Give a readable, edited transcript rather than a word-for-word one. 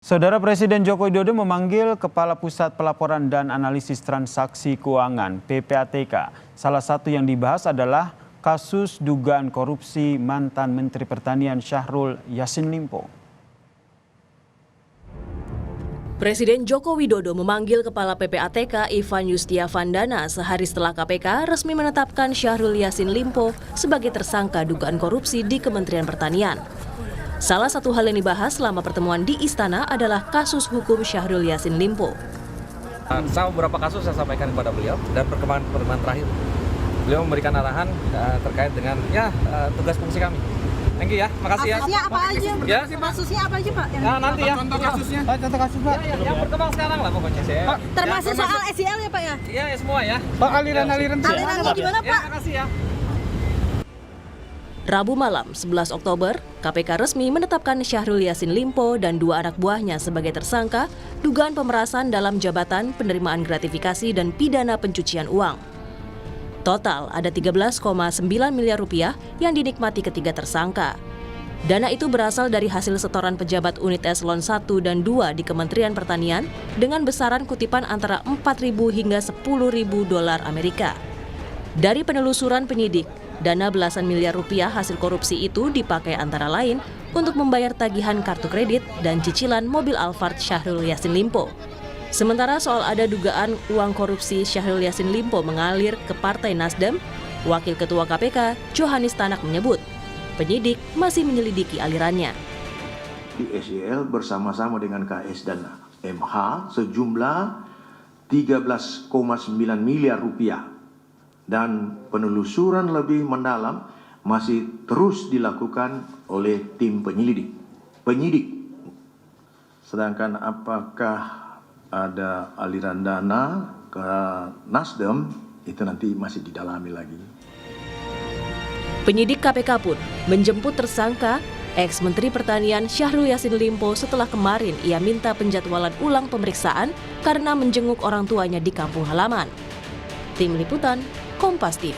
Saudara Presiden Joko Widodo memanggil Kepala Pusat Pelaporan dan Analisis Transaksi Keuangan (PPATK). Salah satu yang dibahas adalah kasus dugaan korupsi mantan Menteri Pertanian Syahrul Yassin Limpo. Presiden Joko Widodo memanggil Kepala PPATK Ivan Yustiavandana sehari setelah KPK resmi menetapkan Syahrul Yassin Limpo sebagai tersangka dugaan korupsi di Kementerian Pertanian. Salah satu hal yang dibahas selama pertemuan di Istana adalah kasus hukum Syahrul Yassin Limpo. Sama beberapa kasus saya sampaikan kepada beliau dan perkembangan terakhir. Beliau memberikan arahan terkait dengan tugas fungsi kami. Thank you ya, makasih ya. Kasusnya apa aja? Ya? Kasusnya apa aja Pak? Nanti ya. Contoh kasusnya? Contoh kasus Pak. Yang berkembang sekarang lah pokoknya saya. Termasuk soal SEL ya Pak ya? Iya semua ya. Pak, aliran-aliran Alirannya gimana Ya, Pak? makasih ya. Rabu malam, 11 Oktober, KPK resmi menetapkan Syahrul Yassin Limpo dan dua anak buahnya sebagai tersangka dugaan pemerasan dalam jabatan, penerimaan gratifikasi, dan pidana pencucian uang. Total ada 13,9 miliar rupiah yang dinikmati ketiga tersangka. Dana itu berasal dari hasil setoran pejabat unit eselon 1 dan 2 di Kementerian Pertanian dengan besaran kutipan antara 4.000 hingga 10.000 dolar Amerika. Dari penelusuran penyidik, dana belasan miliar rupiah hasil korupsi itu dipakai antara lain untuk membayar tagihan kartu kredit dan cicilan mobil Alphard Syahrul Yassin Limpo. Sementara soal ada dugaan uang korupsi Syahrul Yassin Limpo mengalir ke Partai Nasdem, Wakil Ketua KPK Johanis Tanak menyebut penyidik masih menyelidiki alirannya. SEL bersama-sama dengan KS dan MH sejumlah 13,9 miliar rupiah. Dan penelusuran lebih mendalam masih terus dilakukan oleh tim penyidik. Sedangkan apakah ada aliran dana ke Nasdem, itu nanti masih didalami lagi. Penyidik KPK pun menjemput tersangka ex-Menteri Pertanian Syahrul Yassin Limpo setelah kemarin ia minta penjadwalan ulang pemeriksaan karena menjenguk orang tuanya di kampung halaman. Tim Liputan, Kompas TV.